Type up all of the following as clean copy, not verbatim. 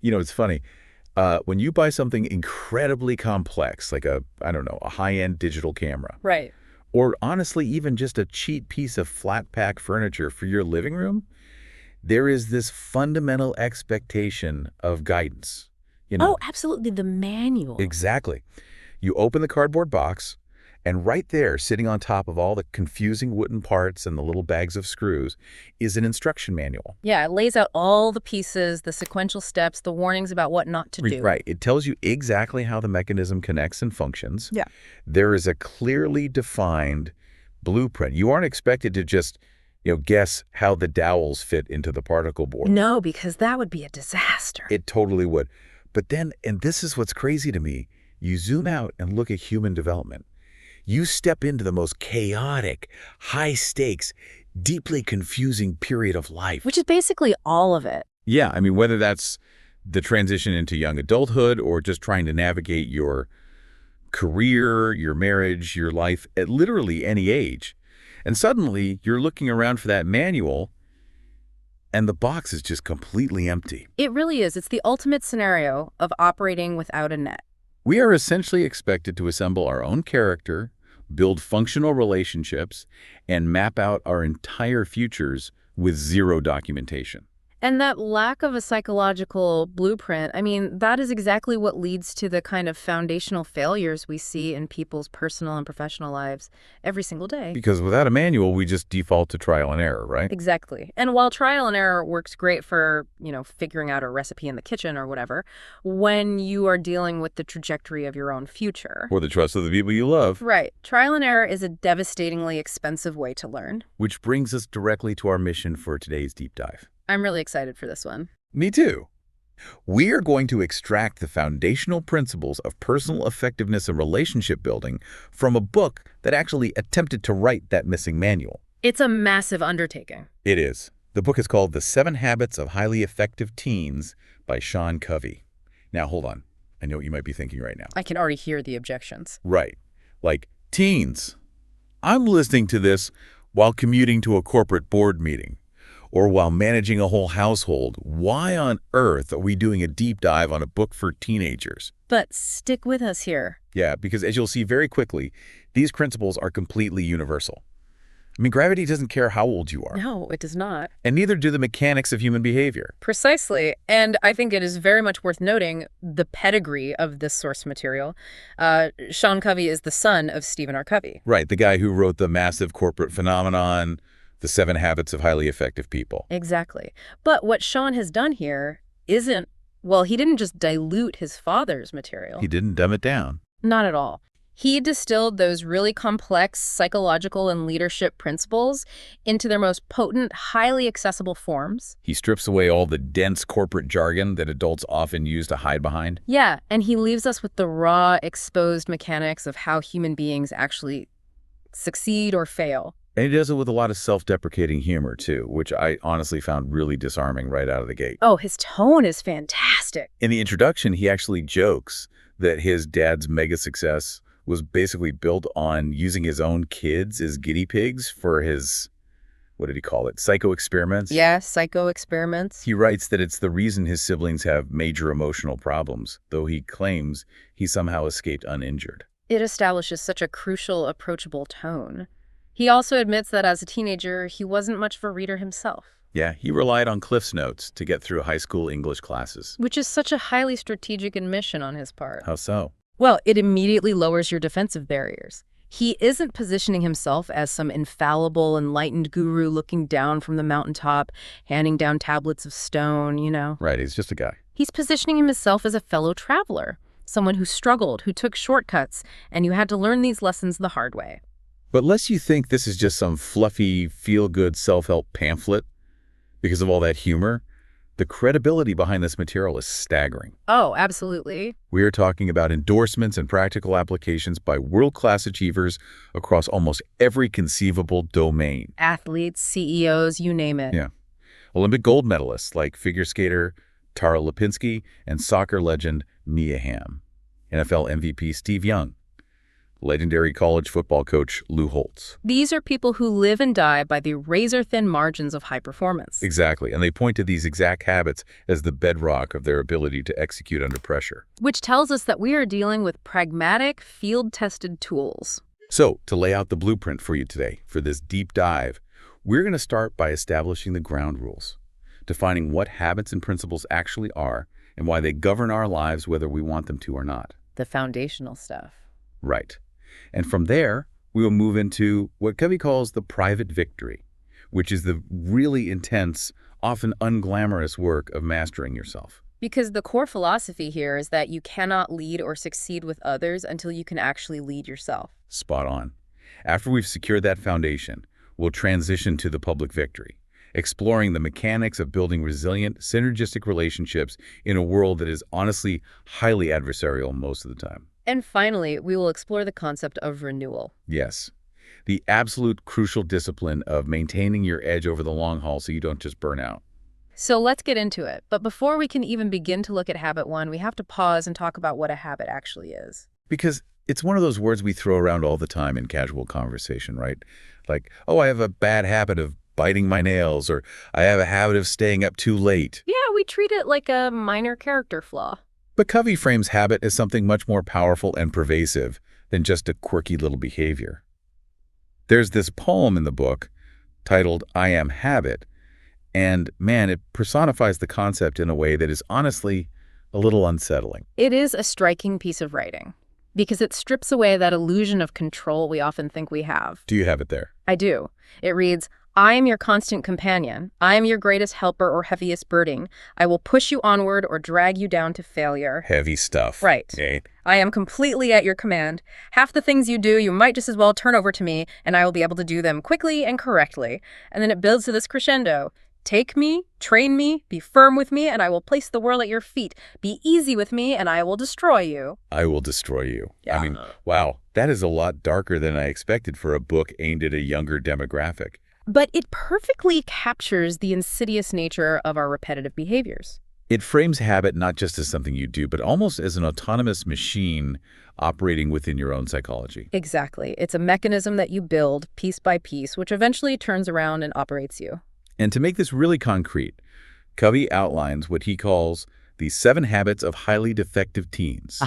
It's funny. When you buy something incredibly complex, like I don't know, a high-end digital camera, Right. or honestly, even just a cheap piece of flat-pack furniture for your living room, there is this fundamental expectation of guidance. You Oh, know, absolutely. The manual. exactly. You open the cardboard box, and right there, sitting on top of all the confusing wooden parts and the little bags of screws, is an instruction manual. Yeah, it lays out all the pieces, the sequential steps, the warnings about what not to do. Right. It tells you exactly how the mechanism connects and functions. Yeah. There is a clearly defined blueprint. You aren't expected to just, guess how the dowels fit into the particle board. No, because that would be a disaster. It totally would. But then, and this is what's crazy to me, you zoom out and look at human development. You step into the most chaotic, high-stakes, deeply confusing period of life. Which is basically all of it. Yeah, I mean, whether that's the transition into young adulthood or just trying to navigate your career, your marriage, your life at literally any age. And suddenly, you're looking around for that manual, and the box is just completely empty. It really is. It's the ultimate scenario of operating without a net. We are essentially expected to assemble our own character, build functional relationships, and map out our entire futures with zero documentation. And that lack of a psychological blueprint, I mean, that is exactly what leads to the kind of foundational failures we see in people's personal and professional lives every single day. Because without a manual, we just default to trial and error, right? Exactly. And while trial and error works great for, figuring out a recipe in the kitchen or whatever, when you are dealing with the trajectory of your own future. Or the trust of the people you love. Right. Trial and error is a devastatingly expensive way to learn. Which brings us directly to our mission for today's deep dive. I'm really excited for this one. Me too. We are going to extract the foundational principles of personal effectiveness and relationship building from a book that actually attempted to write that missing manual. It's a massive undertaking. It is. The book is called The 7 Habits of Highly Effective Teens by Covey. Now, hold on. I know what you might be thinking right now. I can already hear the objections. Right. Like, teens. I'm listening to this while commuting to a corporate board meeting or while managing a whole household. Why on earth are we doing a deep dive on a book for teenagers? But stick with us here. Yeah, because as you'll see very quickly, these principles are completely universal. I mean, gravity doesn't care how old you are. No, it does not. And neither do the mechanics of human behavior. Precisely. And I think it is very much worth noting the pedigree of this source material. Sean Covey is the son of Stephen R. Covey. Right, the guy who wrote the massive corporate phenomenon, The 7 Habits of Highly Effective People. Exactly. But what Sean has done here isn't, well, he didn't just dilute his father's material. He didn't dumb it down. Not at all. He distilled those really complex psychological and leadership principles into their most potent, highly accessible forms. He strips away all the dense corporate jargon that adults often use to hide behind. Yeah, and he leaves us with the raw, exposed mechanics of how human beings actually succeed or fail. And he does it with a lot of self-deprecating humor, too, which I honestly found really disarming right out of the gate. Oh, his tone is fantastic. In the introduction, he actually jokes that his dad's mega success was basically built on using his own kids as guinea pigs for his, what did he call it, psycho experiments? Yeah, psycho experiments. He writes that it's the reason his siblings have major emotional problems, though he claims he somehow escaped uninjured. It establishes such a crucial, approachable tone. He also admits that as a teenager, he wasn't much of a reader himself. Yeah, he relied on Cliff's Notes to get through high school English classes. Which is such a highly strategic admission on his part. How so? Well, it immediately lowers your defensive barriers. He isn't positioning himself as some infallible, enlightened guru looking down from the mountaintop, handing down tablets of stone, Right, he's just a guy. He's positioning himself as a fellow traveler, someone who struggled, who took shortcuts, and you had to learn these lessons the hard way. But lest you think this is just some fluffy, feel-good self-help pamphlet because of all that humor, the credibility behind this material is staggering. Oh, absolutely. We are talking about endorsements and practical applications by world-class achievers across almost every conceivable domain. Athletes, CEOs, you name it. Yeah. Olympic gold medalists like figure skater Tara Lipinski and soccer legend Mia Hamm. NFL MVP Steve Young. legendary college football coach Lou Holtz. These are people who live and die by the razor-thin margins of high performance. Exactly, and they point to these exact habits as the bedrock of their ability to execute under pressure. Which tells us that we are dealing with pragmatic, field-tested tools. So, to lay out the blueprint for you today, for this deep dive, we're going to start by establishing the ground rules, defining what habits and principles actually are and why they govern our lives whether we want them to or not. The foundational stuff. Right. And from there, we will move into what Covey calls the private victory, which is the really intense, often unglamorous work of mastering yourself. Because the core philosophy here is that you cannot lead or succeed with others until you can actually lead yourself. Spot on. After we've secured that foundation, we'll transition to the public victory, exploring the mechanics of building resilient, synergistic relationships in a world that is honestly highly adversarial most of the time. And finally, we will explore the concept of renewal. Yes, the absolute crucial discipline of maintaining your edge over the long haul so you don't just burn out. So let's get into it. But before we can even begin to look at habit one, we have to pause and talk about what a habit actually is. Because it's one of those words we throw around all the time in casual conversation, right? Like, oh, I have a bad habit of biting my nails, or I have a habit of staying up too late. Yeah, we treat it like a minor character flaw. But Covey frames habit as something much more powerful and pervasive than just a quirky little behavior. There's this poem in the book titled I Am Habit, and man, it personifies the concept in a way that is honestly a little unsettling. It is a striking piece of writing because it strips away that illusion of control we often think we have. Do you have it there? I do. It reads, I am your constant companion. I am your greatest helper or heaviest burden. I will push you onward or drag you down to failure. Heavy stuff. Right. Eh? I am completely at your command. Half the things you do, you might just as well turn over to me, and I will be able to do them quickly and correctly. And then it builds to this crescendo. Take me, train me, be firm with me, and I will place the world at your feet. Be easy with me, and I will destroy you. I will destroy you. Yeah. I mean, wow, that is a lot darker than I expected for a book aimed at a younger demographic. But it perfectly captures the insidious nature of our repetitive behaviors. It frames habit not just as something you do, but almost as an autonomous machine operating within your own psychology. Exactly. It's a mechanism that you build piece by piece, which eventually turns around and operates you. And to make this really concrete, Covey outlines what he calls the 7 habits of highly defective teens.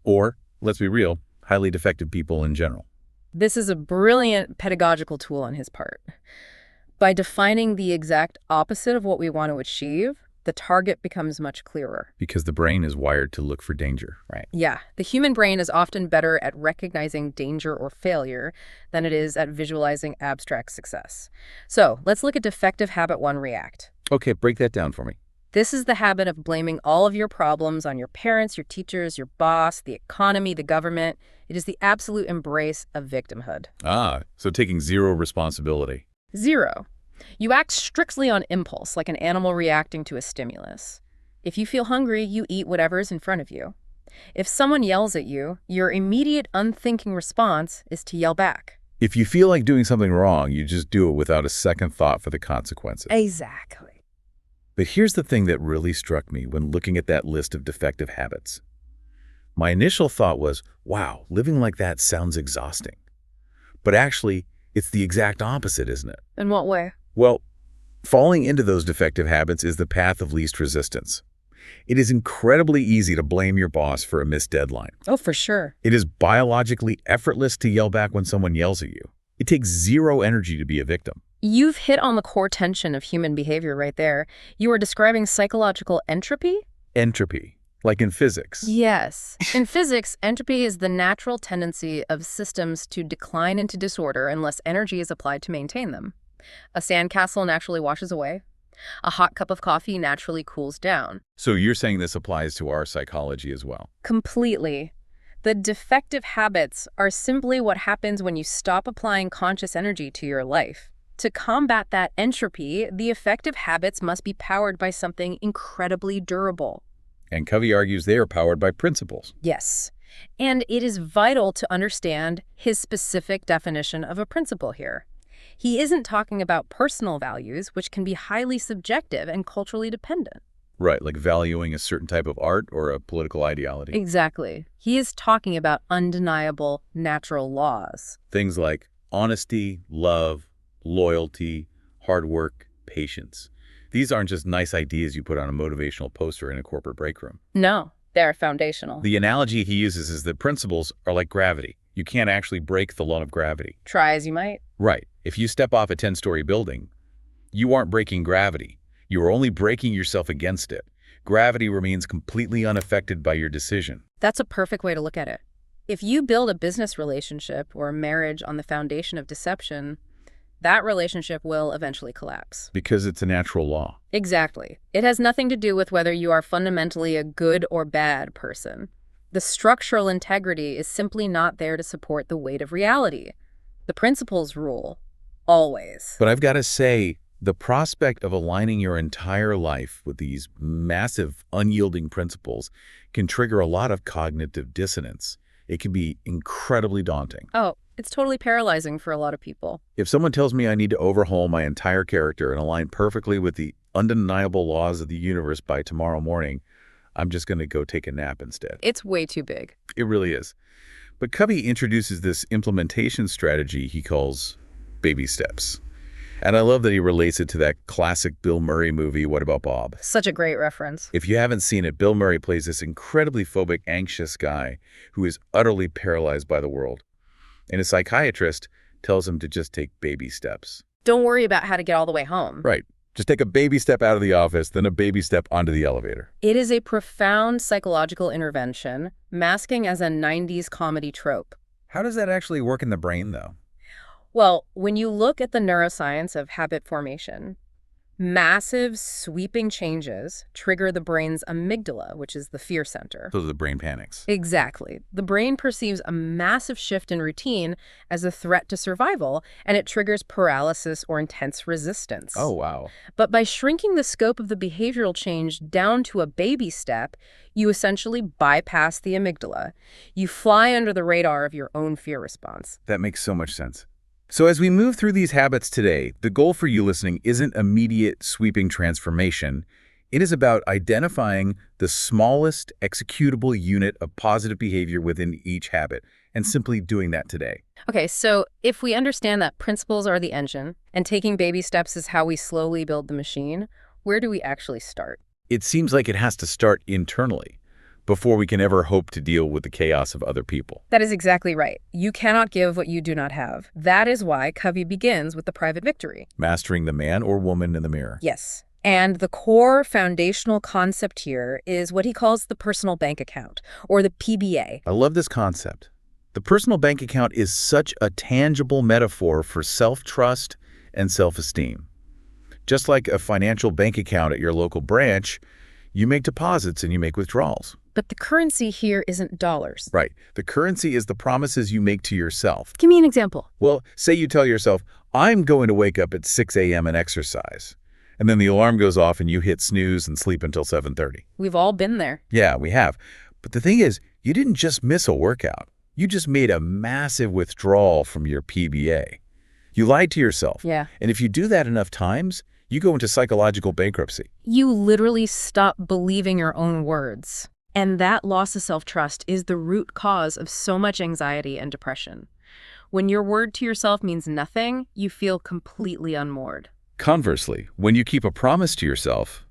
Or, let's be real, highly defective people in general. This is a brilliant pedagogical tool on his part. By defining the exact opposite of what we want to achieve, the target becomes much clearer. Because the brain is wired to look for danger, right? Yeah, the human brain is often better at recognizing danger or failure than it is at visualizing abstract success. So let's look at defective habit 1, react. Okay, break that down for me. This is the habit of blaming all of your problems on your parents, your teachers, your boss, the economy, the government. It is the absolute embrace of victimhood. So taking zero responsibility. 0. You act strictly on impulse, like an animal reacting to a stimulus. If you feel hungry, you eat whatever's in front of you. If someone yells at you, your immediate unthinking response is to yell back. If you feel like doing something wrong, you just do it without a second thought for the consequences. Exactly. But here's the thing that really struck me when looking at that list of defective habits. My initial thought was, wow, living like that sounds exhausting. But actually, it's the exact opposite, isn't it? In what way? Well, falling into those defective habits is the path of least resistance. It is incredibly easy to blame your boss for a missed deadline. Oh, for sure. It is biologically effortless to yell back when someone yells at you. It takes zero energy to be a victim. You've hit on the core tension of human behavior right there. You are describing psychological entropy? Entropy, like in physics. Yes. In physics, entropy is the natural tendency of systems to decline into disorder unless energy is applied to maintain them. A sandcastle naturally washes away. A hot cup of coffee naturally cools down. So you're saying this applies to our psychology as well? Completely. The defective habits are simply what happens when you stop applying conscious energy to your life. To combat that entropy, the effective habits must be powered by something incredibly durable. And Covey argues they are powered by principles. Yes. And it is vital to understand his specific definition of a principle here. He isn't talking about personal values, which can be highly subjective and culturally dependent. Right, like valuing a certain type of art or a political ideology. Exactly. He is talking about undeniable natural laws. Things like honesty, love, loyalty, hard work, patience. These aren't just nice ideas you put on a motivational poster in a corporate break room. No, they're foundational. The analogy he uses is that principles are like gravity. You can't actually break the law of gravity. Try as you might. Right. If you step off a 10-story building, you aren't breaking gravity. You are only breaking yourself against it. Gravity remains completely unaffected by your decision. That's a perfect way to look at it. If you build a business relationship or a marriage on the foundation of deception, that relationship will eventually collapse. Because it's a natural law. Exactly. It has nothing to do with whether you are fundamentally a good or bad person. The structural integrity is simply not there to support the weight of reality. The principles rule, always. But I've got to say, the prospect of aligning your entire life with these massive, unyielding principles can trigger a lot of cognitive dissonance. It can be incredibly daunting. Oh, it's totally paralyzing for a lot of people. If someone tells me I need to overhaul my entire character and align perfectly with the undeniable laws of the universe by tomorrow morning, I'm just going to go take a nap instead. It's way too big. It really is. But Covey introduces this implementation strategy he calls baby steps. And I love that he relates it to that classic Bill Murray movie, What About Bob? Such a great reference. If you haven't seen it, Bill Murray plays this incredibly phobic, anxious guy who is utterly paralyzed by the world. And a psychiatrist tells him to just take baby steps. Don't worry about how to get all the way home. Right. Just take a baby step out of the office, then a baby step onto the elevator. It is a profound psychological intervention, masking as a 90s comedy trope. How does that actually work in the brain, though? Well, when you look at the neuroscience of habit formation, massive, sweeping changes trigger the brain's amygdala, which is the fear center. So the brain panics. Exactly. The brain perceives a massive shift in routine as a threat to survival, and it triggers paralysis or intense resistance. Oh, wow. But by shrinking the scope of the behavioral change down to a baby step, you essentially bypass the amygdala. You fly under the radar of your own fear response. That makes so much sense. So as we move through these habits today, the goal for you listening isn't immediate sweeping transformation. It is about identifying the smallest executable unit of positive behavior within each habit and simply doing that today. Okay, so if we understand that principles are the engine and taking baby steps is how we slowly build the machine, where do we actually start? It seems like it has to start internally before we can ever hope to deal with the chaos of other people. That is exactly right. You cannot give what you do not have. That is why Covey begins with the private victory. Mastering the man or woman in the mirror. Yes. And the core foundational concept here is what he calls the personal bank account, or the PBA. I love this concept. The personal bank account is such a tangible metaphor for self-trust and self-esteem. Just like a financial bank account at your local branch, you make deposits and you make withdrawals. But the currency here isn't dollars. Right. The currency is the promises you make to yourself. Give me an example. Well, say you tell yourself, I'm going to wake up at 6 a.m. and exercise. And then the alarm goes off and you hit snooze and sleep until 7:30. We've all been there. Yeah, we have. But the thing is, you didn't just miss a workout. You just made a massive withdrawal from your PBA. You lied to yourself. Yeah. And if you do that enough times, you go into psychological bankruptcy. You literally stop believing your own words. And that loss of self-trust is the root cause of so much anxiety and depression. When your word to yourself means nothing, you feel completely unmoored. Conversely, when you keep a promise to yourself,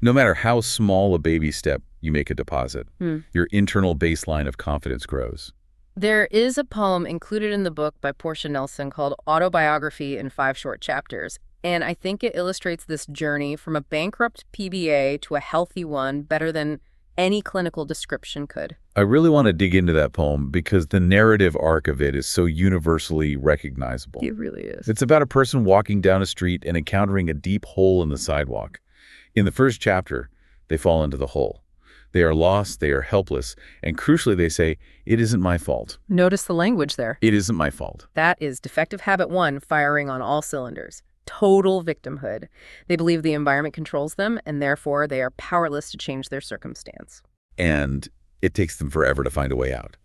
no matter how small a baby step you make a deposit, your internal baseline of confidence grows. There is a poem included in the book by Portia Nelson called Autobiography in 5 Short Chapters, and I think it illustrates this journey from a bankrupt PBA to a healthy one better than any clinical description could. I really want to dig into that poem because the narrative arc of it is so universally recognizable. It really is. It's about a person walking down a street and encountering a deep hole in the sidewalk. In the first chapter, they fall into the hole. They are lost, they are helpless, and crucially they say, it isn't my fault. Notice the language there. It isn't my fault. That is defective habit 1 firing on all cylinders. Total victimhood. They believe the environment controls them, and therefore they are powerless to change their circumstance. And it takes them forever to find a way out.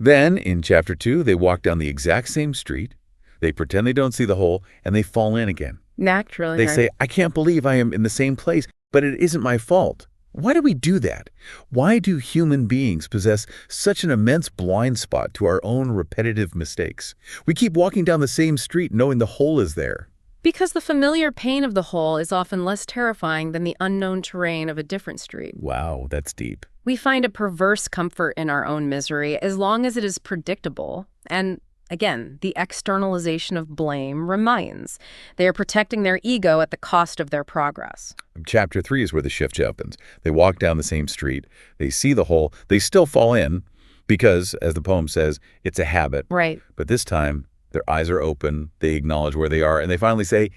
Then, in chapter 2, they walk down the exact same street, they pretend they don't see the hole, and they fall in again. Naturally. They say, I can't believe I am in the same place. But it isn't my fault. Why do we do that? Why do human beings possess such an immense blind spot to our own repetitive mistakes? We keep walking down the same street knowing the hole is there. Because the familiar pain of the hole is often less terrifying than the unknown terrain of a different street. Wow, that's deep. We find a perverse comfort in our own misery as long as it is predictable. And again, the externalization of blame remains. They are protecting their ego at the cost of their progress. Chapter 3 is where the shift happens. They walk down the same street. They see the hole. They still fall in because, as the poem says, it's a habit. Right. But this time, their eyes are open. They acknowledge where they are. And they finally say,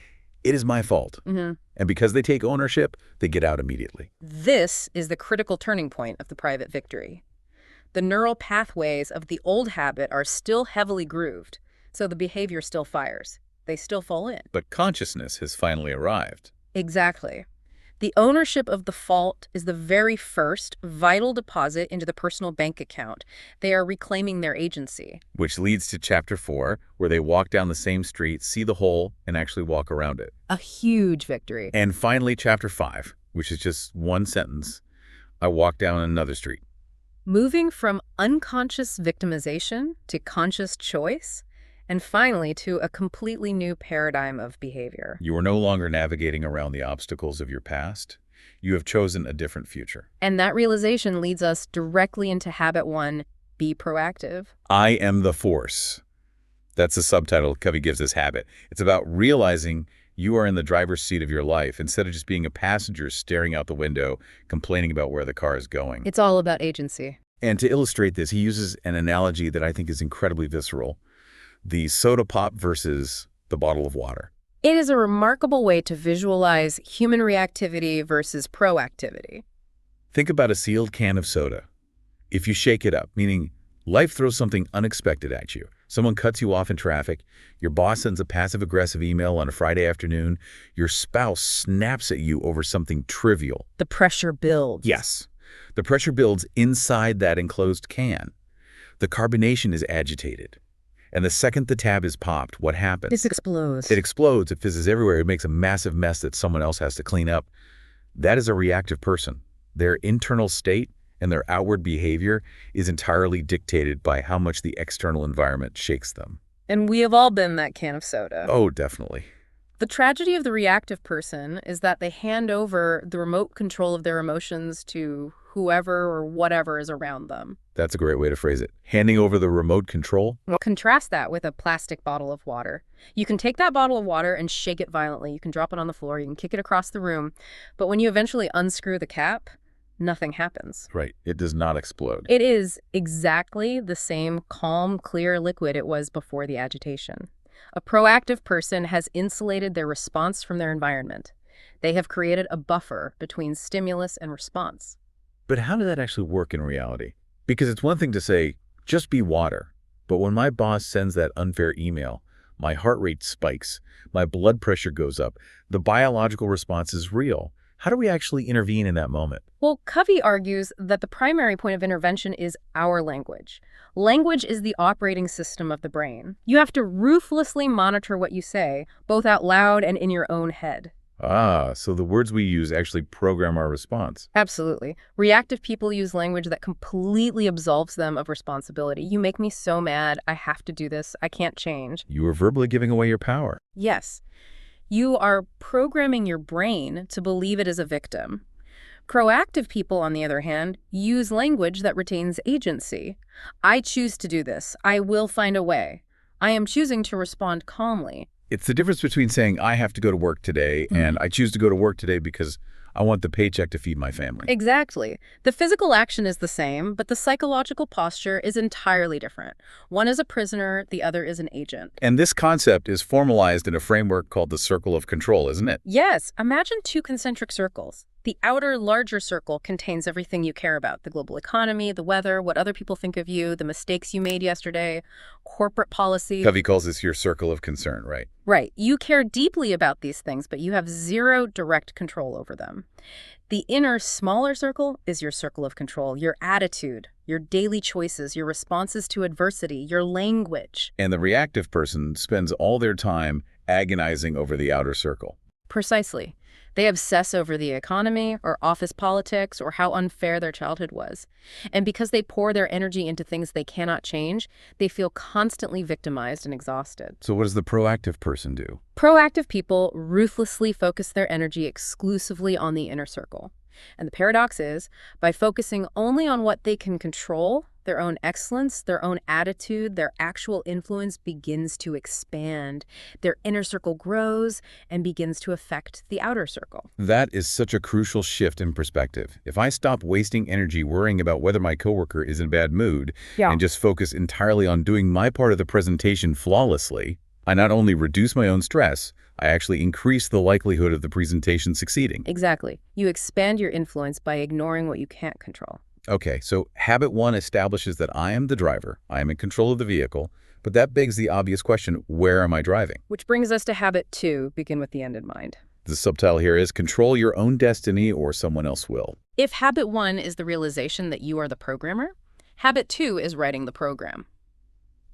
it is my fault. Mm-hmm. And because they take ownership, they get out immediately. This is the critical turning point of the private victory. The neural pathways of the old habit are still heavily grooved, so the behavior still fires. They still fall in. But consciousness has finally arrived. Exactly. The ownership of the fault is the very first vital deposit into the personal bank account. They are reclaiming their agency. Which leads to Chapter 4, where they walk down the same street, see the hole, and actually walk around it. A huge victory. And finally, Chapter 5, which is just one sentence. I walk down another street. Moving from unconscious victimization to conscious choice, and finally to a completely new paradigm of behavior. You are no longer navigating around the obstacles of your past. You have chosen a different future. And that realization leads us directly into habit 1, be proactive. I am the force. That's the subtitle Covey gives this habit. It's about realizing you are in the driver's seat of your life instead of just being a passenger staring out the window, complaining about where the car is going. It's all about agency. And to illustrate this, he uses an analogy that I think is incredibly visceral. The soda pop versus the bottle of water. It is a remarkable way to visualize human reactivity versus proactivity. Think about a sealed can of soda. If you shake it up, meaning life throws something unexpected at you, someone cuts you off in traffic, your boss sends a passive-aggressive email on a Friday afternoon, your spouse snaps at you over something trivial. The pressure builds. Yes. The pressure builds inside that enclosed can. The carbonation is agitated. And the second the tab is popped, what happens? This explodes. It explodes, it fizzes everywhere, it makes a massive mess that someone else has to clean up. That is a reactive person. Their internal state and their outward behavior is entirely dictated by how much the external environment shakes them. And we have all been that can of soda. Oh, definitely. The tragedy of the reactive person is that they hand over the remote control of their emotions to whoever or whatever is around them. That's a great way to phrase it. Handing over the remote control. Contrast that with a plastic bottle of water. You can take that bottle of water and shake it violently. You can drop it on the floor. You can kick it across the room. But when you eventually unscrew the cap, nothing happens. Right. It does not explode. It is exactly the same calm, clear liquid it was before the agitation. A proactive person has insulated their response from their environment. They have created a buffer between stimulus and response. But how did that actually work in reality? Because it's one thing to say, just be water. But when my boss sends that unfair email, my heart rate spikes, my blood pressure goes up, the biological response is real. How do we actually intervene in that moment? Well, Covey argues that the primary point of intervention is our language. Language is the operating system of the brain. You have to ruthlessly monitor what you say, both out loud and in your own head. Ah, so the words we use actually program our response. Absolutely. Reactive people use language that completely absolves them of responsibility. You make me so mad. I have to do this. I can't change. You are verbally giving away your power. Yes. You are programming your brain to believe it is a victim. Proactive people, on the other hand, use language that retains agency. I choose to do this. I will find a way. I am choosing to respond calmly. It's the difference between saying, I have to go to work today, and I choose to go to work today because I want the paycheck to feed my family. Exactly. The physical action is the same, but the psychological posture is entirely different. One is a prisoner, the other is an agent. And this concept is formalized in a framework called the circle of control, isn't it? Yes. Imagine two concentric circles. The outer, larger circle contains everything you care about: the global economy, the weather, what other people think of you, the mistakes you made yesterday, corporate policy. Covey calls this your circle of concern, right? Right. You care deeply about these things, but you have zero direct control over them. The inner, smaller circle is your circle of control, your attitude, your daily choices, your responses to adversity, your language. And the reactive person spends all their time agonizing over the outer circle. Precisely. They obsess over the economy or office politics or how unfair their childhood was. And because they pour their energy into things they cannot change, they feel constantly victimized and exhausted. So what does the proactive person do? Proactive people ruthlessly focus their energy exclusively on the inner circle. And the paradox is, by focusing only on what they can control, their own excellence, their own attitude, their actual influence begins to expand. Their inner circle grows and begins to affect the outer circle. That is such a crucial shift in perspective. If I stop wasting energy worrying about whether my coworker is in a bad mood and just focus entirely on doing my part of the presentation flawlessly, I not only reduce my own stress, I actually increase the likelihood of the presentation succeeding. Exactly. You expand your influence by ignoring what you can't control. Okay, so habit 1 establishes that I am the driver, I am in control of the vehicle, but that begs the obvious question, where am I driving? Which brings us to habit 2, begin with the end in mind. The subtitle here is control your own destiny or someone else will. If habit 1 is the realization that you are the programmer, habit 2 is writing the program.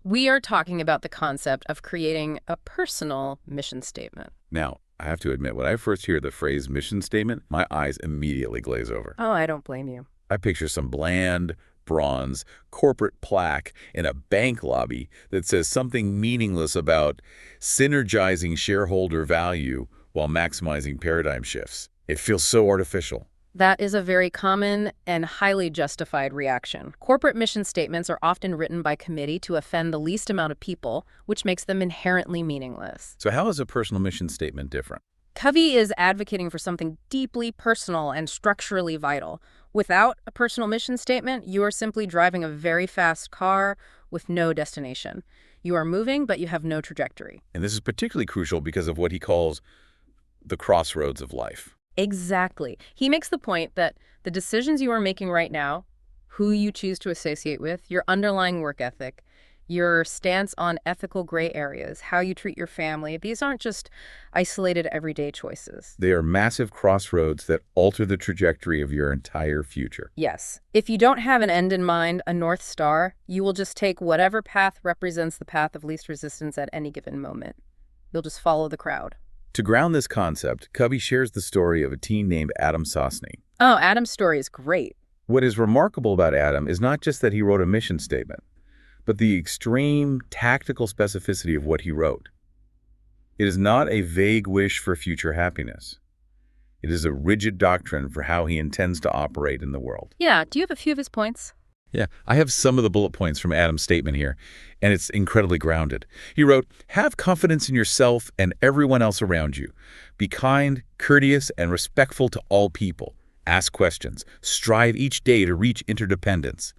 We are talking about the concept of creating a personal mission statement. Now, I have to admit, when I first hear the phrase mission statement, my eyes immediately glaze over. Oh, I don't blame you. I picture some bland, bronze, corporate plaque in a bank lobby that says something meaningless about synergizing shareholder value while maximizing paradigm shifts. It feels so artificial. That is a very common and highly justified reaction. Corporate mission statements are often written by committee to offend the least amount of people, which makes them inherently meaningless. So how is a personal mission statement different? Covey is advocating for something deeply personal and structurally vital. Without a personal mission statement, you are simply driving a very fast car with no destination. You are moving, but you have no trajectory. And this is particularly crucial because of what he calls the crossroads of life. Exactly. He makes the point that the decisions you are making right now, who you choose to associate with, your underlying work ethic, your stance on ethical gray areas, how you treat your family, these aren't just isolated everyday choices. They are massive crossroads that alter the trajectory of your entire future. Yes. If you don't have an end in mind, a North Star, you will just take whatever path represents the path of least resistance at any given moment. You'll just follow the crowd. To ground this concept, Covey shares the story of a teen named Adam Sosny. Oh, Adam's story is great. What is remarkable about Adam is not just that he wrote a mission statement, but the extreme tactical specificity of what he wrote. It is not a vague wish for future happiness. It is a rigid doctrine for how he intends to operate in the world. Yeah, do you have a few of his points? Yeah, I have some of the bullet points from Adam's statement here, and it's incredibly grounded. He wrote, "Have confidence in yourself and everyone else around you. Be kind, courteous, and respectful to all people. Ask questions. Strive each day to reach interdependence.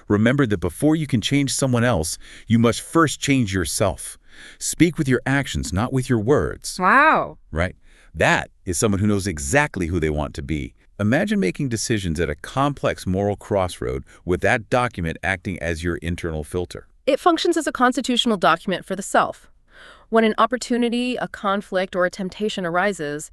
Remember that before you can change someone else, you must first change yourself. Speak with your actions, not with your words." Wow. Right? That is someone who knows exactly who they want to be. Imagine making decisions at a complex moral crossroad with that document acting as your internal filter. It functions as a constitutional document for the self. When an opportunity, a conflict, or a temptation arises,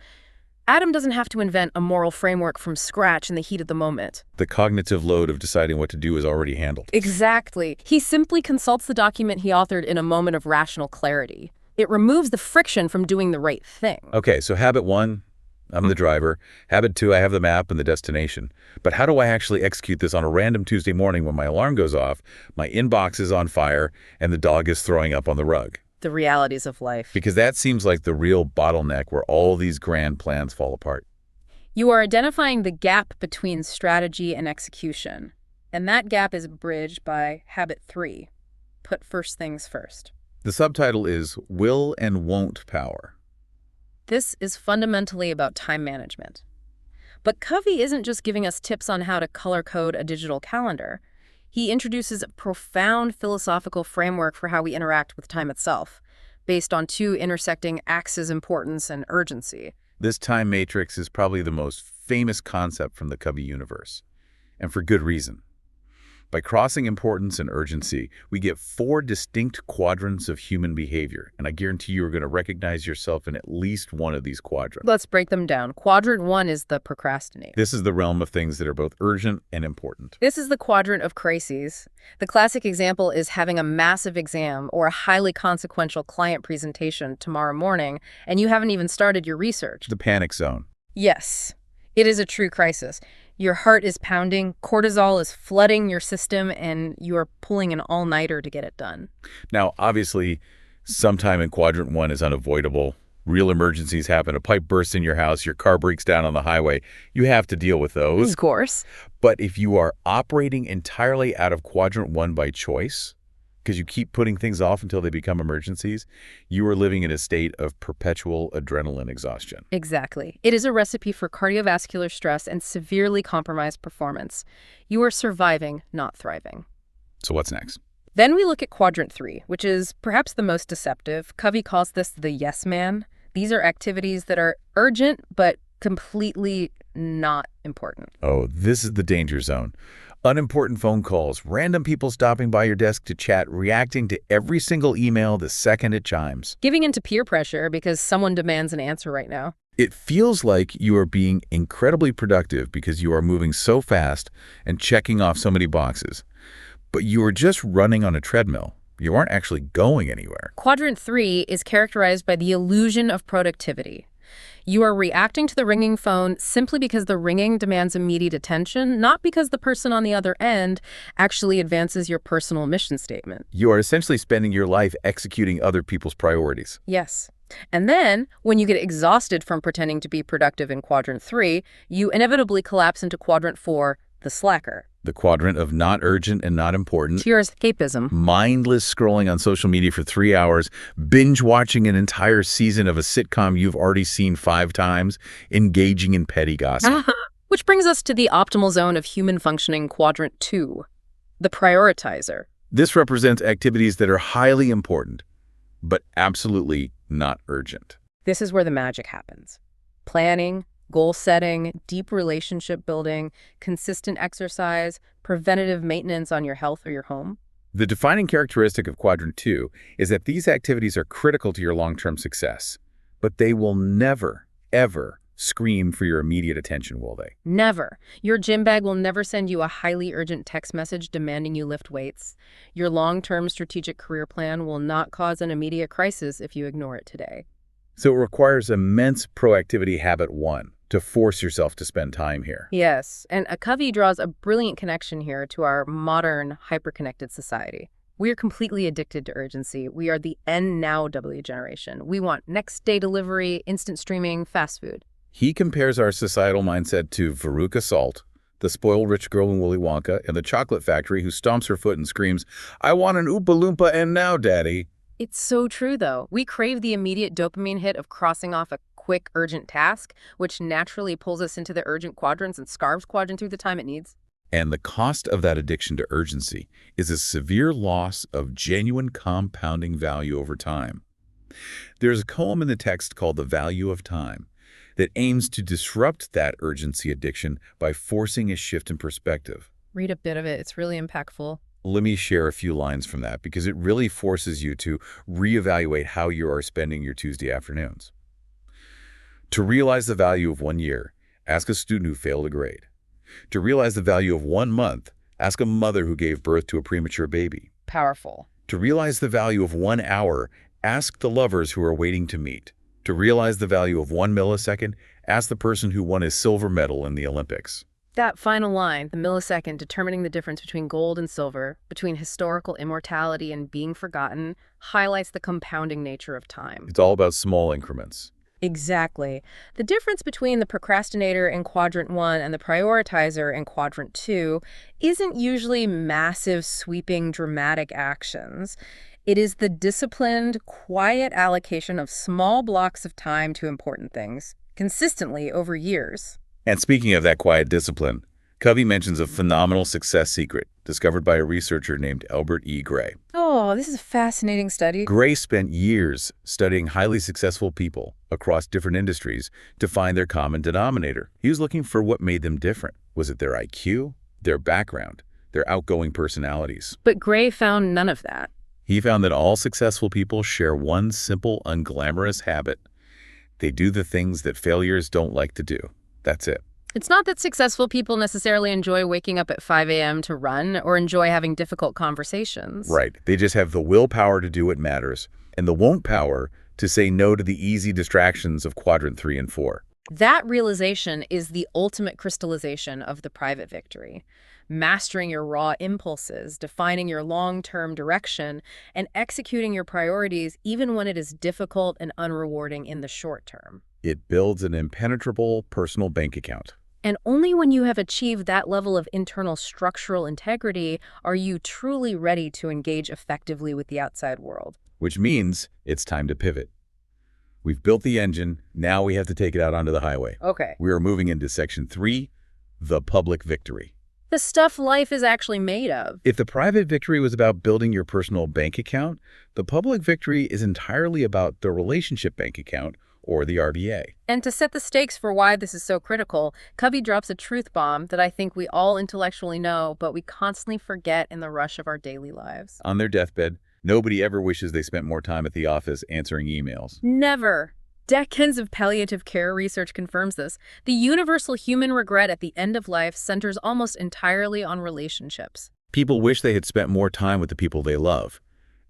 Adam doesn't have to invent a moral framework from scratch in the heat of the moment. The cognitive load of deciding what to do is already handled. Exactly. He simply consults the document he authored in a moment of rational clarity. It removes the friction from doing the right thing. Okay, so habit 1, I'm the driver. Habit 2, I have the map and the destination. But how do I actually execute this on a random Tuesday morning when my alarm goes off, my inbox is on fire, and the dog is throwing up on the rug? The realities of life. Because that seems like the real bottleneck where all these grand plans fall apart. You are identifying the gap between strategy and execution. And that gap is bridged by habit 3, put first things first. The subtitle is Will and Won't Power. This is fundamentally about time management. But Covey isn't just giving us tips on how to color code a digital calendar. He introduces a profound philosophical framework for how we interact with time itself, based on 2 intersecting axes: importance and urgency. This time matrix is probably the most famous concept from the Covey universe, and for good reason. By crossing importance and urgency, we get 4 distinct quadrants of human behavior, and I guarantee you're going to recognize yourself in at least one of these quadrants. Let's break them down. Quadrant 1 is the procrastinate. This is the realm of things that are both urgent and important. This is the quadrant of crises. The classic example is having a massive exam or a highly consequential client presentation tomorrow morning, and you haven't even started your research. The panic zone. Yes, it is a true crisis. Your heart is pounding, cortisol is flooding your system, and you are pulling an all-nighter to get it done. Now, obviously, sometime in quadrant one is unavoidable. Real emergencies happen. A pipe bursts in your house. Your car breaks down on the highway. You have to deal with those. Of course. But if you are operating entirely out of quadrant one by choice, because you keep putting things off until they become emergencies, you are living in a state of perpetual adrenaline exhaustion. Exactly. It is a recipe for cardiovascular stress and severely compromised performance. You are surviving, not thriving. So what's next? Then we look at quadrant 3, which is perhaps the most deceptive. Covey calls this the yes man. These are activities that are urgent but completely not important. Oh, this is the danger zone. Unimportant phone calls, random people stopping by your desk to chat, reacting to every single email the second it chimes. Giving into peer pressure because someone demands an answer right now. It feels like you are being incredibly productive because you are moving so fast and checking off so many boxes. But you are just running on a treadmill. You aren't actually going anywhere. Quadrant 3 is characterized by the illusion of productivity. You are reacting to the ringing phone simply because the ringing demands immediate attention, not because the person on the other end actually advances your personal mission statement. You are essentially spending your life executing other people's priorities. Yes. And then, when you get exhausted from pretending to be productive in quadrant 3, you inevitably collapse into quadrant 4, the slacker. The quadrant of not urgent and not important. Pure escapism. Mindless scrolling on social media for 3 hours, binge watching an entire season of a sitcom you've already seen 5 times, engaging in petty gossip. Which brings us to the optimal zone of human functioning, quadrant 2, the prioritizer. This represents activities that are highly important, but absolutely not urgent. This is where the magic happens. Planning, goal setting, deep relationship building, consistent exercise, preventative maintenance on your health or your home. The defining characteristic of quadrant 2 is that these activities are critical to your long-term success, but they will never, ever scream for your immediate attention, will they? Never. Your gym bag will never send you a highly urgent text message demanding you lift weights. Your long-term strategic career plan will not cause an immediate crisis if you ignore it today. So it requires immense proactivity habit 1 to force yourself to spend time here. Yes, and Covey draws a brilliant connection here to our modern, hyper-connected society. We are completely addicted to urgency. We are the N-Now-W generation. We want next-day delivery, instant streaming, fast food. He compares our societal mindset to Veruca Salt, the spoiled rich girl in Willy Wonka, in the chocolate factory who stomps her foot and screams, "I want an Oompa Loompa and now, Daddy." It's so true, though. We crave the immediate dopamine hit of crossing off a quick, urgent task, which naturally pulls us into the urgent quadrants and scarves quadrant through the time it needs. And the cost of that addiction to urgency is a severe loss of genuine compounding value over time. There's a poem in the text called The Value of Time that aims to disrupt that urgency addiction by forcing a shift in perspective. Read a bit of it. It's really impactful. Let me share a few lines from that because it really forces you to reevaluate how you are spending your Tuesday afternoons. To realize the value of 1 year, ask a student who failed a grade. To realize the value of 1 month, ask a mother who gave birth to a premature baby. Powerful. To realize the value of 1 hour, ask the lovers who are waiting to meet. To realize the value of 1 millisecond, ask the person who won a silver medal in the Olympics. That final line, the millisecond, determining the difference between gold and silver, between historical immortality and being forgotten, highlights the compounding nature of time. It's all about small increments. Exactly. The difference between the procrastinator in quadrant 1 and the prioritizer in quadrant 2 isn't usually massive, sweeping, dramatic actions. It is the disciplined, quiet allocation of small blocks of time to important things, consistently over years. And speaking of that quiet discipline, Covey mentions a phenomenal success secret discovered by a researcher named Albert E. Gray. Oh, this is a fascinating study. Gray spent years studying highly successful people across different industries to find their common denominator. He was looking for what made them different. Was it their IQ, their background, their outgoing personalities? But Gray found none of that. He found that all successful people share one simple, unglamorous habit. They do the things that failures don't like to do. That's it. It's not that successful people necessarily enjoy waking up at 5 a.m. to run or enjoy having difficult conversations. Right. They just have the willpower to do what matters and the won't power to say no to the easy distractions of quadrant 3 and 4. That realization is the ultimate crystallization of the private victory. Mastering your raw impulses, defining your long-term direction, and executing your priorities even when it is difficult and unrewarding in the short term. It builds an impenetrable personal bank account. And only when you have achieved that level of internal structural integrity are you truly ready to engage effectively with the outside world. Which means it's time to pivot. We've built the engine, now we have to take it out onto the highway. Okay. We are moving into Section 3, the public victory. The stuff life is actually made of. If the private victory was about building your personal bank account, the public victory is entirely about the relationship bank account, or the RBA. And to set the stakes for why this is so critical, Covey drops a truth bomb that I think we all intellectually know, but we constantly forget in the rush of our daily lives. On their deathbed, nobody ever wishes they spent more time at the office answering emails. Never. Decades of palliative care research confirms this. The universal human regret at the end of life centers almost entirely on relationships. People wish they had spent more time with the people they love,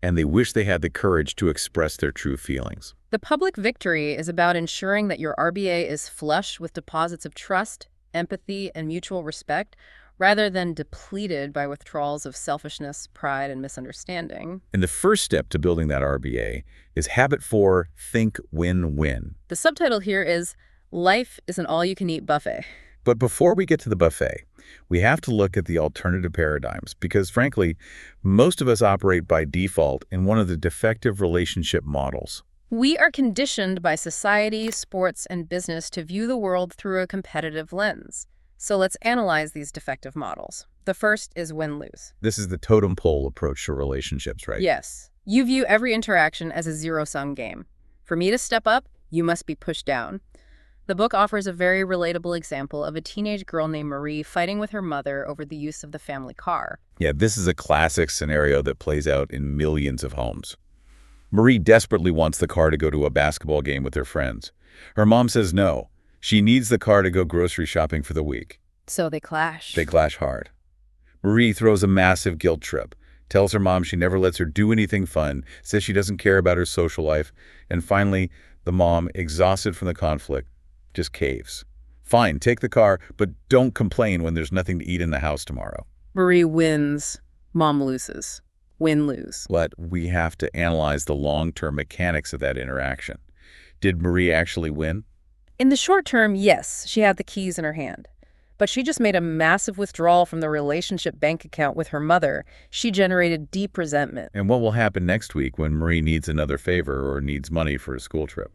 and they wish they had the courage to express their true feelings. The public victory is about ensuring that your RBA is flush with deposits of trust, empathy, and mutual respect, rather than depleted by withdrawals of selfishness, pride, and misunderstanding. And the first step to building that RBA is habit 4, think win-win. The subtitle here is Life is an All-You-Can-Eat Buffet. But before we get to the buffet, we have to look at the alternative paradigms because, frankly, most of us operate by default in one of the defective relationship models. We are conditioned by society, sports, and business to view the world through a competitive lens. So let's analyze these defective models. The first is win-lose. This is the totem pole approach to relationships, right? Yes. You view every interaction as a zero-sum game. For me to step up, you must be pushed down. The book offers a very relatable example of a teenage girl named Marie fighting with her mother over the use of the family car. Yeah, this is a classic scenario that plays out in millions of homes. Marie desperately wants the car to go to a basketball game with her friends. Her mom says no. She needs the car to go grocery shopping for the week. So they clash. They clash hard. Marie throws a massive guilt trip, tells her mom she never lets her do anything fun, says she doesn't care about her social life, and finally, the mom, exhausted from the conflict, just caves. Fine, take the car, but don't complain when there's nothing to eat in the house tomorrow. Marie wins. Mom loses. Win-lose. But we have to analyze the long-term mechanics of that interaction. Did Marie actually win? In the short term, yes, she had the keys in her hand. But she just made a massive withdrawal from the relationship bank account with her mother. She generated deep resentment. And what will happen next week when Marie needs another favor or needs money for a school trip?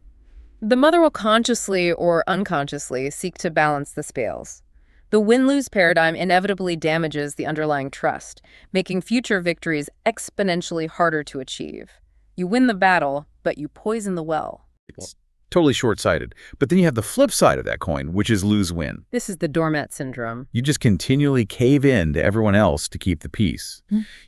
The mother will consciously or unconsciously seek to balance the scales. The win-lose paradigm inevitably damages the underlying trust, making future victories exponentially harder to achieve. You win the battle, but you poison the well. It's totally short-sighted. But then you have the flip side of that coin, which is lose-win. This is the doormat syndrome. You just continually cave in to everyone else to keep the peace.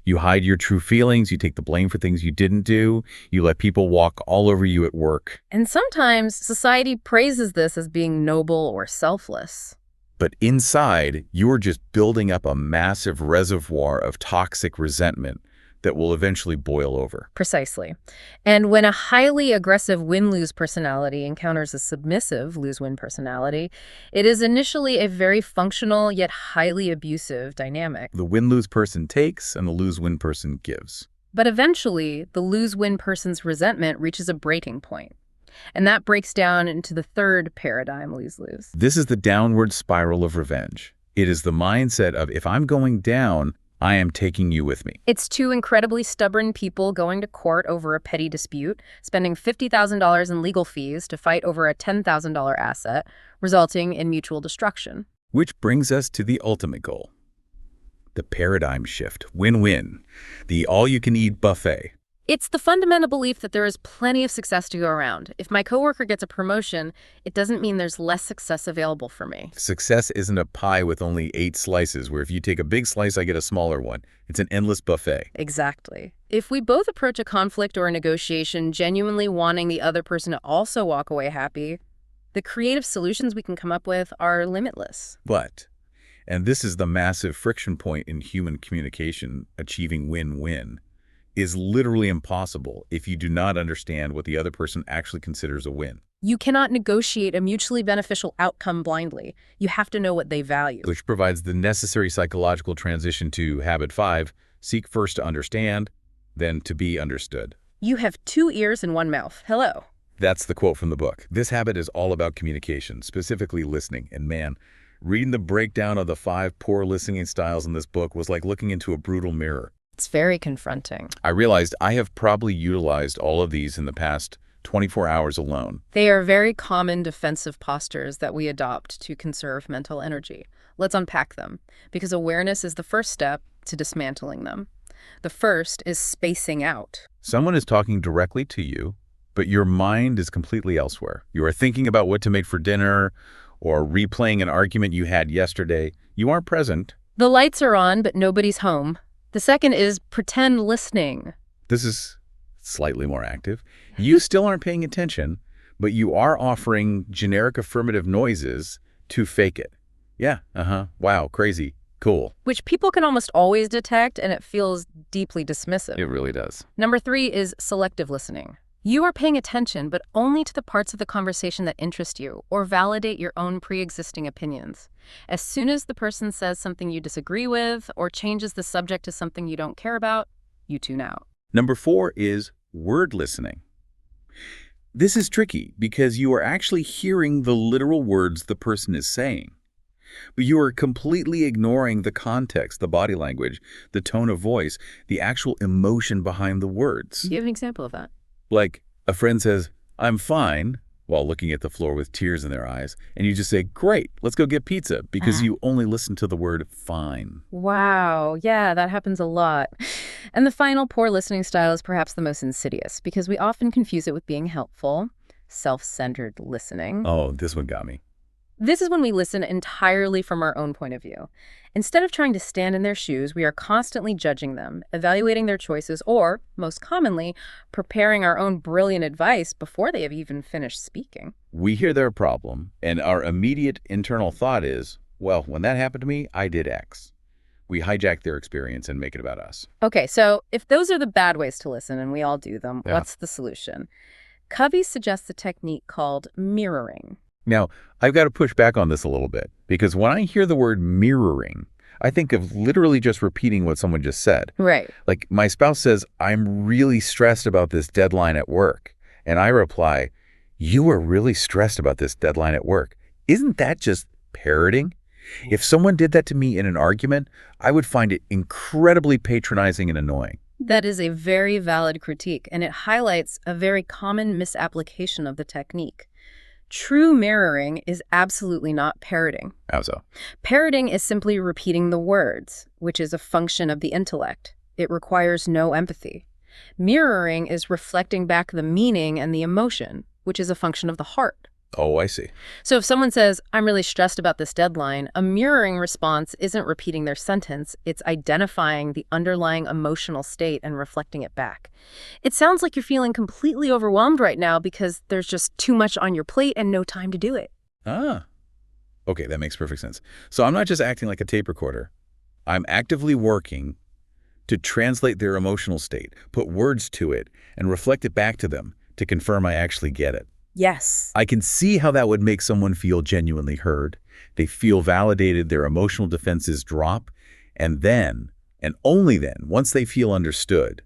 You hide your true feelings, you take the blame for things you didn't do, you let people walk all over you at work. And sometimes society praises this as being noble or selfless. But inside, you're just building up a massive reservoir of toxic resentment that will eventually boil over. Precisely. And when a highly aggressive win-lose personality encounters a submissive lose-win personality, it is initially a very functional yet highly abusive dynamic. The win-lose person takes and the lose-win person gives. But eventually, the lose-win person's resentment reaches a breaking point. And that breaks down into the third paradigm, lose-lose. This is the downward spiral of revenge. It is the mindset of, if I'm going down, I am taking you with me. It's two incredibly stubborn people going to court over a petty dispute, spending $50,000 in legal fees to fight over a $10,000 asset, resulting in mutual destruction. Which brings us to the ultimate goal. The paradigm shift, win-win, the all-you-can-eat buffet. It's the fundamental belief that there is plenty of success to go around. If my coworker gets a promotion, it doesn't mean there's less success available for me. Success isn't a pie with only 8 slices, where if you take a big slice, I get a smaller one. It's an endless buffet. Exactly. If we both approach a conflict or a negotiation genuinely wanting the other person to also walk away happy, the creative solutions we can come up with are limitless. But, and this is the massive friction point in human communication, achieving win-win, is literally impossible if you do not understand what the other person actually considers a win. You cannot negotiate a mutually beneficial outcome blindly. You have to know what they value. Which provides the necessary psychological transition to habit 5, seek first to understand, then to be understood. You have 2 ears and 1 mouth. Hello. That's the quote from the book. This habit is all about communication, specifically listening. And man, reading the breakdown of the 5 poor listening styles in this book was like looking into a brutal mirror. It's very confronting. I realized I have probably utilized all of these in the past 24 hours alone. They are very common defensive postures that we adopt to conserve mental energy. Let's unpack them, because awareness is the first step to dismantling them. The first is spacing out. Someone is talking directly to you, but your mind is completely elsewhere. You are thinking about what to make for dinner or replaying an argument you had yesterday. You aren't present. The lights are on, but nobody's home. The second is pretend listening. This is slightly more active. You still aren't paying attention, but you are offering generic affirmative noises to fake it. Yeah, wow, crazy, cool. Which people can almost always detect, and it feels deeply dismissive. It really does. Number 3 is selective listening. You are paying attention, but only to the parts of the conversation that interest you or validate your own pre-existing opinions. As soon as the person says something you disagree with or changes the subject to something you don't care about, you tune out. Number 4 is word listening. This is tricky because you are actually hearing the literal words the person is saying, but you are completely ignoring the context, the body language, the tone of voice, the actual emotion behind the words. Do you have an example of that? Like a friend says, "I'm fine," while looking at the floor with tears in their eyes, and you just say, "Great, let's go get pizza," because you only listen to the word fine. Wow, yeah, that happens a lot. And the final poor listening style is perhaps the most insidious because we often confuse it with being helpful, self-centered listening. Oh, this one got me. This is when we listen entirely from our own point of view. Instead of trying to stand in their shoes, we are constantly judging them, evaluating their choices, or, most commonly, preparing our own brilliant advice before they have even finished speaking. We hear their problem, and our immediate internal thought is, well, when that happened to me, I did X. We hijack their experience and make it about us. Okay, so if those are the bad ways to listen, and we all do them, Yeah. What's the solution? Covey suggests a technique called mirroring. Now, I've got to push back on this a little bit, because when I hear the word mirroring, I think of literally just repeating what someone just said. Right. Like my spouse says, "I'm really stressed about this deadline at work." And I reply, "You are really stressed about this deadline at work." Isn't that just parroting? If someone did that to me in an argument, I would find it incredibly patronizing and annoying. That is a very valid critique, and it highlights a very common misapplication of the technique. True mirroring is absolutely not parroting. How so? Parroting is simply repeating the words, which is a function of the intellect. It requires no empathy. Mirroring is reflecting back the meaning and the emotion, which is a function of the heart. Oh, I see. So if someone says, "I'm really stressed about this deadline," a mirroring response isn't repeating their sentence, it's identifying the underlying emotional state and reflecting it back. It sounds like you're feeling completely overwhelmed right now because there's just too much on your plate and no time to do it. Ah. Okay, that makes perfect sense. So I'm not just acting like a tape recorder. I'm actively working to translate their emotional state, put words to it, and reflect it back to them to confirm I actually get it. Yes. I can see how that would make someone feel genuinely heard. They feel validated, their emotional defenses drop, and then, and only then, once they feel understood,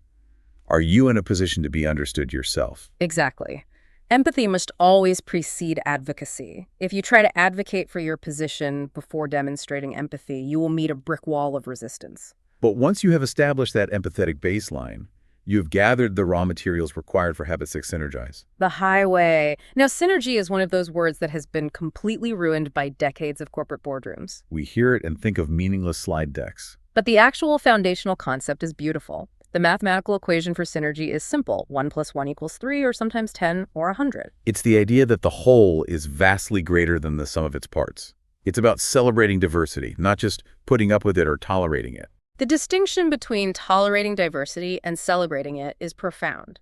are you in a position to be understood yourself. Exactly. Empathy must always precede advocacy. If you try to advocate for your position before demonstrating empathy, you will meet a brick wall of resistance. But once you have established that empathetic baseline, you've gathered the raw materials required for Habit 6 Synergize. The highway. Now, synergy is one of those words that has been completely ruined by decades of corporate boardrooms. We hear it and think of meaningless slide decks. But the actual foundational concept is beautiful. The mathematical equation for synergy is simple. 1 + 1 = 3, or sometimes 10, or 100. It's the idea that the whole is vastly greater than the sum of its parts. It's about celebrating diversity, not just putting up with it or tolerating it. The distinction between tolerating diversity and celebrating it is profound.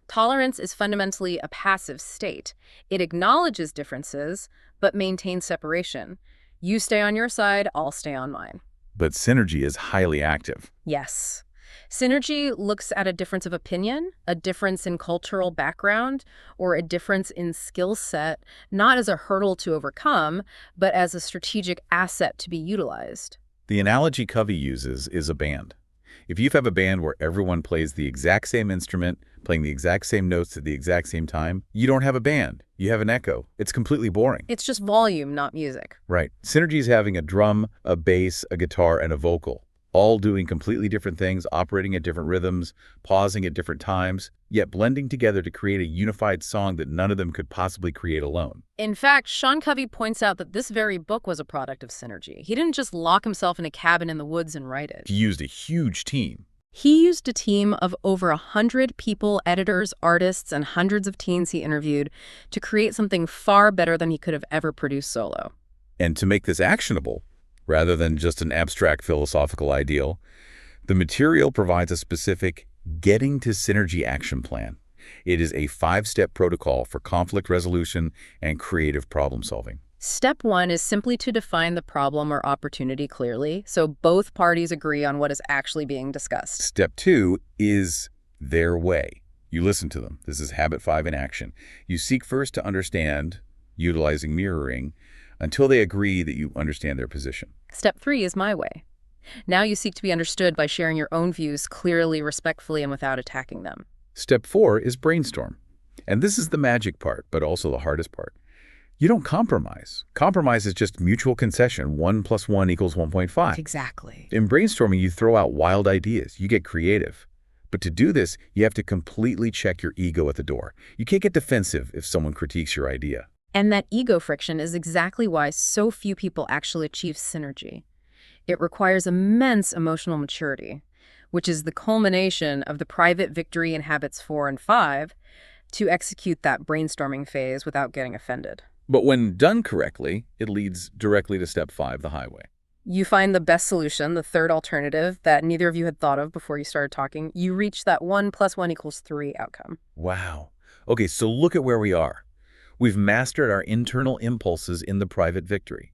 Tolerance is fundamentally a passive state. It acknowledges differences, but maintains separation. You stay on your side, I'll stay on mine. But synergy is highly active. Yes. Synergy looks at a difference of opinion, a difference in cultural background, or a difference in skill set, not as a hurdle to overcome, but as a strategic asset to be utilized. The analogy Covey uses is a band. If you have a band where everyone plays the exact same instrument, playing the exact same notes at the exact same time, you don't have a band. You have an echo. It's completely boring. It's just volume, not music. Right. Synergy is having a drum, a bass, a guitar, and a vocal, all doing completely different things, operating at different rhythms, pausing at different times, yet blending together to create a unified song that none of them could possibly create alone. In fact, Sean Covey points out that this very book was a product of synergy. He didn't just lock himself in a cabin in the woods and write it. He used a huge team. He used a team of over 100 people, editors, artists, and hundreds of teens he interviewed to create something far better than he could have ever produced solo. And to make this actionable, rather than just an abstract philosophical ideal, the material provides a specific getting to synergy action plan. It is a 5-step protocol for conflict resolution and creative problem solving. Step 1 is simply to define the problem or opportunity clearly, so both parties agree on what is actually being discussed. Step 2 is their way. You listen to them. This is habit 5 in action. You seek first to understand, utilizing mirroring, until they agree that you understand their position. Step 3 is my way. Now you seek to be understood by sharing your own views clearly, respectfully, and without attacking them. Step 4 is brainstorm. And this is the magic part, but also the hardest part. You don't compromise. Compromise is just mutual concession. 1 + 1 = 1.5. Exactly. In brainstorming, you throw out wild ideas. You get creative. But to do this, you have to completely check your ego at the door. You can't get defensive if someone critiques your idea. And that ego friction is exactly why so few people actually achieve synergy. It requires immense emotional maturity, which is the culmination of the private victory in habits 4 and 5 to execute that brainstorming phase without getting offended. But when done correctly, it leads directly to step 5, the highway. You find the best solution, the third alternative that neither of you had thought of before you started talking. You reach that 1 + 1 = 3 outcome. Wow. Okay, so look at where we are. We've mastered our internal impulses in the private victory.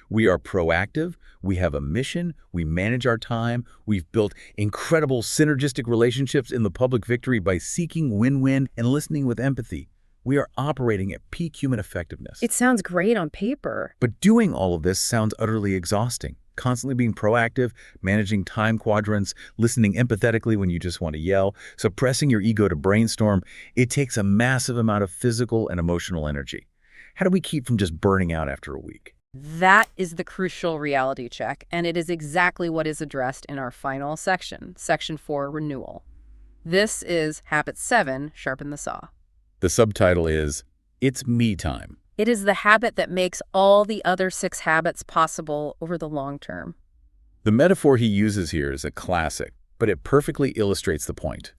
We are proactive, we have a mission, we manage our time, we've built incredible synergistic relationships in the public victory by seeking win-win and listening with empathy. We are operating at peak human effectiveness. It sounds great on paper. But doing all of this sounds utterly exhausting. Constantly being proactive, managing time quadrants, listening empathetically when you just want to yell, suppressing your ego to brainstorm, it takes a massive amount of physical and emotional energy. How do we keep from just burning out after a week? That is the crucial reality check, and it is exactly what is addressed in our final section, Section 4, Renewal. This is Habit 7, Sharpen the Saw. The subtitle is, It's Me Time. It is the habit that makes all the other 6 habits possible over the long term. The metaphor he uses here is a classic, but it perfectly illustrates the point.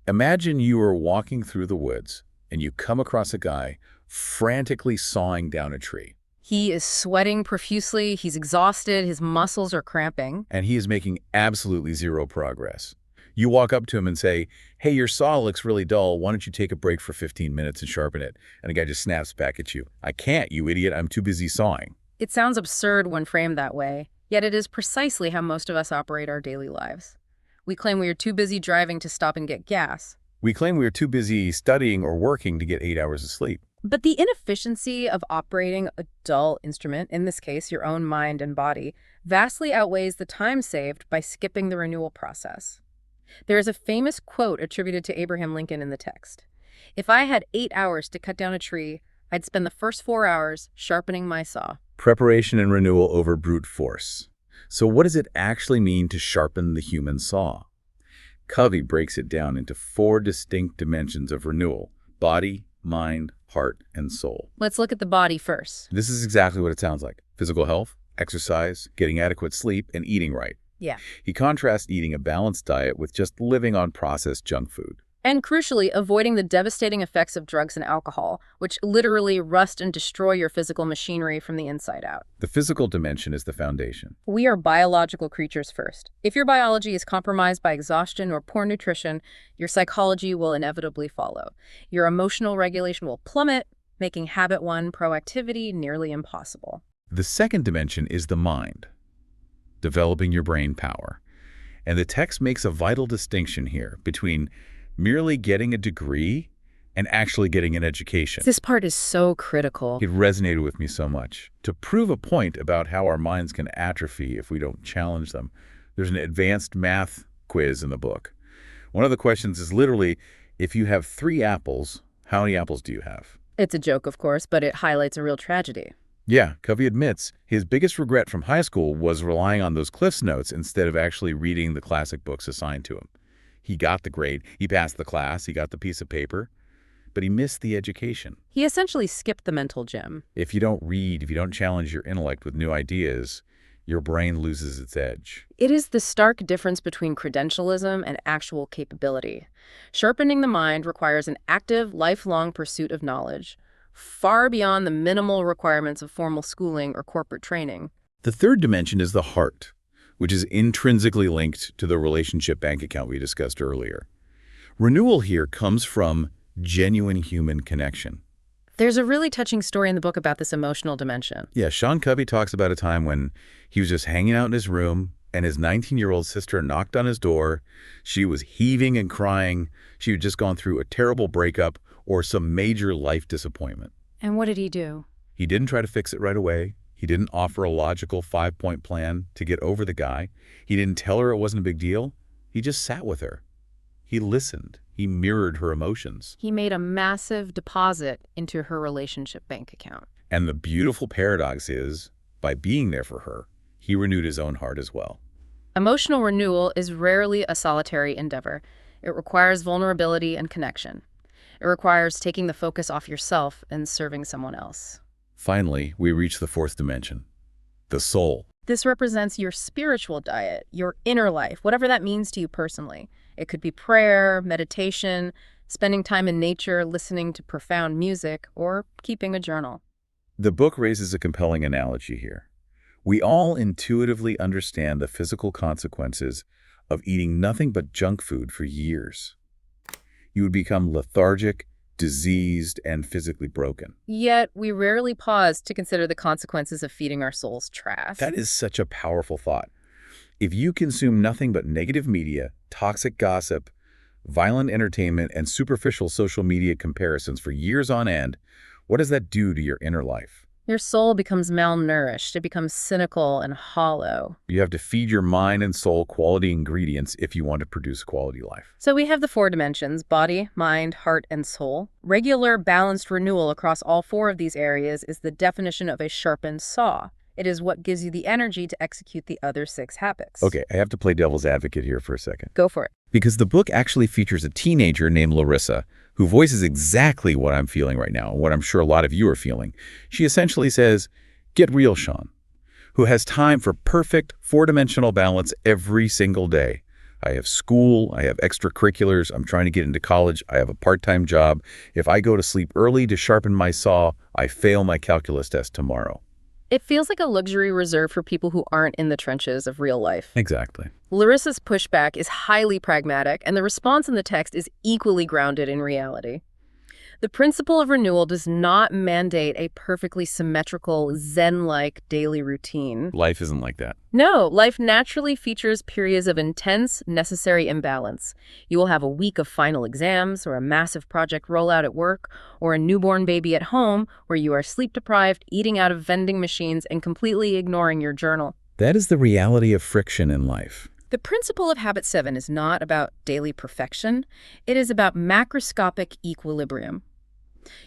Imagine you are walking through the woods and you come across a guy frantically sawing down a tree. He is sweating profusely, he's exhausted, his muscles are cramping. And he is making absolutely zero progress. You walk up to him and say, hey, your saw looks really dull. Why don't you take a break for 15 minutes and sharpen it? And the guy just snaps back at you. I can't, you idiot. I'm too busy sawing. It sounds absurd when framed that way, yet it is precisely how most of us operate our daily lives. We claim we are too busy driving to stop and get gas. We claim we are too busy studying or working to get 8 hours of sleep. But the inefficiency of operating a dull instrument, in this case your own mind and body, vastly outweighs the time saved by skipping the renewal process. There is a famous quote attributed to Abraham Lincoln in the text. If I had 8 hours to cut down a tree, I'd spend the first 4 hours sharpening my saw. Preparation and renewal over brute force. So what does it actually mean to sharpen the human saw? Covey breaks it down into 4 distinct dimensions of renewal: body, mind, heart, and soul. Let's look at the body first. This is exactly what it sounds like. Physical health, exercise, getting adequate sleep, and eating right. Yeah. He contrasts eating a balanced diet with just living on processed junk food. And crucially, avoiding the devastating effects of drugs and alcohol, which literally rust and destroy your physical machinery from the inside out. The physical dimension is the foundation. We are biological creatures first. If your biology is compromised by exhaustion or poor nutrition, your psychology will inevitably follow. Your emotional regulation will plummet, making habit 1, proactivity, nearly impossible. The second dimension is the mind, developing your brain power. And the text makes a vital distinction here between merely getting a degree and actually getting an education. This part is so critical. It resonated with me so much. To prove a point about how our minds can atrophy if we don't challenge them, there's an advanced math quiz in the book. One of the questions is literally, if you have 3 apples, how many apples do you have? It's a joke, of course, but it highlights a real tragedy. Yeah, Covey admits his biggest regret from high school was relying on those Cliff's Notes instead of actually reading the classic books assigned to him. He got the grade, he passed the class, he got the piece of paper, but he missed the education. He essentially skipped the mental gym. If you don't read, if you don't challenge your intellect with new ideas, your brain loses its edge. It is the stark difference between credentialism and actual capability. Sharpening the mind requires an active, lifelong pursuit of knowledge, far beyond the minimal requirements of formal schooling or corporate training. The third dimension is the heart, which is intrinsically linked to the relationship bank account we discussed earlier. Renewal here comes from genuine human connection. There's a really touching story in the book about this emotional dimension. Yeah, Sean Covey talks about a time when he was just hanging out in his room and his 19-year-old sister knocked on his door. She was heaving and crying. She had just gone through a terrible breakup or some major life disappointment. And what did he do? He didn't try to fix it right away. He didn't offer a logical 5-point plan to get over the guy. He didn't tell her it wasn't a big deal. He just sat with her. He listened. He mirrored her emotions. He made a massive deposit into her relationship bank account. And the beautiful paradox is, by being there for her, he renewed his own heart as well. Emotional renewal is rarely a solitary endeavor. It requires vulnerability and connection. It requires taking the focus off yourself and serving someone else. Finally, we reach the fourth dimension, the soul. This represents your spiritual diet, your inner life, whatever that means to you personally. It could be prayer, meditation, spending time in nature, listening to profound music, or keeping a journal. The book raises a compelling analogy here. We all intuitively understand the physical consequences of eating nothing but junk food for years. You would become lethargic, diseased, and physically broken. Yet, we rarely pause to consider the consequences of feeding our souls trash. That is such a powerful thought. If you consume nothing but negative media, toxic gossip, violent entertainment, and superficial social media comparisons for years on end, what does that do to your inner life? Your soul becomes malnourished. It becomes cynical and hollow. You have to feed your mind and soul quality ingredients if you want to produce a quality life. So we have the 4 dimensions: body, mind, heart, and soul. Regular, balanced renewal across all 4 of these areas is the definition of a sharpened saw. It is what gives you the energy to execute the other 6 habits. Okay, I have to play devil's advocate here for a second. Go for it. Because the book actually features a teenager named Larissa who voices exactly what I'm feeling right now, and what I'm sure a lot of you are feeling. She essentially says, "Get real, Sean," who has time for perfect 4-dimensional balance every single day. I have school, I have extracurriculars, I'm trying to get into college, I have a part-time job. If I go to sleep early to sharpen my saw, I fail my calculus test tomorrow. It feels like a luxury reserved for people who aren't in the trenches of real life. Exactly. Larissa's pushback is highly pragmatic, and the response in the text is equally grounded in reality. The principle of renewal does not mandate a perfectly symmetrical, Zen-like daily routine. Life isn't like that. No, life naturally features periods of intense, necessary imbalance. You will have a week of final exams, or a massive project rollout at work, or a newborn baby at home where you are sleep-deprived, eating out of vending machines, and completely ignoring your journal. That is the reality of friction in life. The principle of Habit 7 is not about daily perfection. It is about macroscopic equilibrium.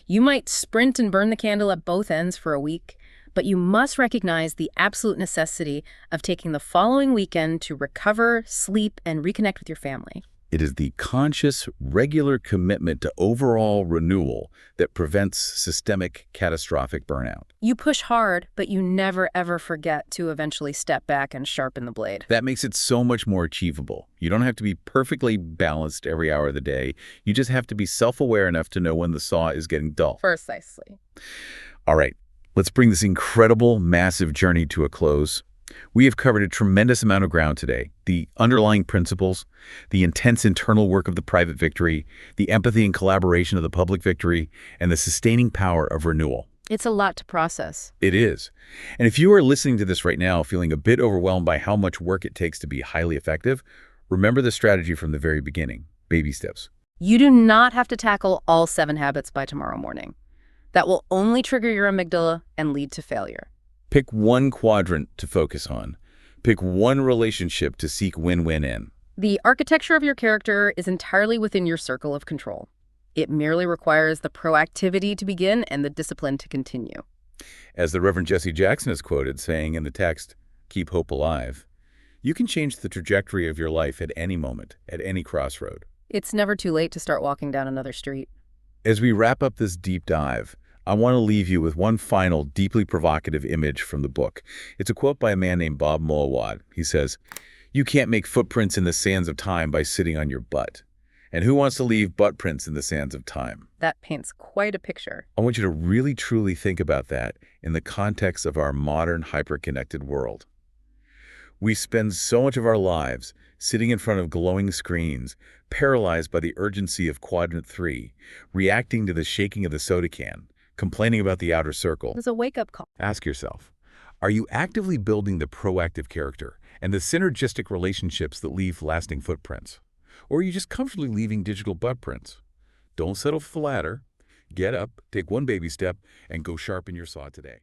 You might sprint and burn the candle at both ends for a week, but you must recognize the absolute necessity of taking the following weekend to recover, sleep, and reconnect with your family. It is the conscious, regular commitment to overall renewal that prevents systemic, catastrophic burnout. You push hard, but you never, ever forget to eventually step back and sharpen the blade. That makes it so much more achievable. You don't have to be perfectly balanced every hour of the day. You just have to be self-aware enough to know when the saw is getting dull. Precisely. All right, let's bring this incredible, massive journey to a close. We have covered a tremendous amount of ground today. The underlying principles, the intense internal work of the private victory, the empathy and collaboration of the public victory, and the sustaining power of renewal. It's a lot to process. It is. And if you are listening to this right now feeling a bit overwhelmed by how much work it takes to be highly effective, Remember the strategy from the very beginning. Baby steps. You do not have to tackle all 7 habits by tomorrow morning. That will only trigger your amygdala and lead to failure. Pick one quadrant to focus on. Pick one relationship to seek win-win in. The architecture of your character is entirely within your circle of control. It merely requires the proactivity to begin and the discipline to continue. As the Reverend Jesse Jackson is quoted saying in the text, "Keep hope alive." You can change the trajectory of your life at any moment, at any crossroad. It's never too late to start walking down another street. As we wrap up this deep dive, I want to leave you with one final, deeply provocative image from the book. It's a quote by a man named Bob Mulwad. He says, "You can't make footprints in the sands of time by sitting on your butt. And who wants to leave butt prints in the sands of time?" That paints quite a picture. I want you to really, truly think about that in the context of our modern, hyper-connected world. We spend so much of our lives sitting in front of glowing screens, paralyzed by the urgency of Quadrant 3, reacting to the shaking of the soda can, complaining about the outer circle. It's a wake-up call. Ask yourself, are you actively building the proactive character and the synergistic relationships that leave lasting footprints? Or are you just comfortably leaving digital butt prints? Don't settle for the latter. Get up, take one baby step, and go sharpen your saw today.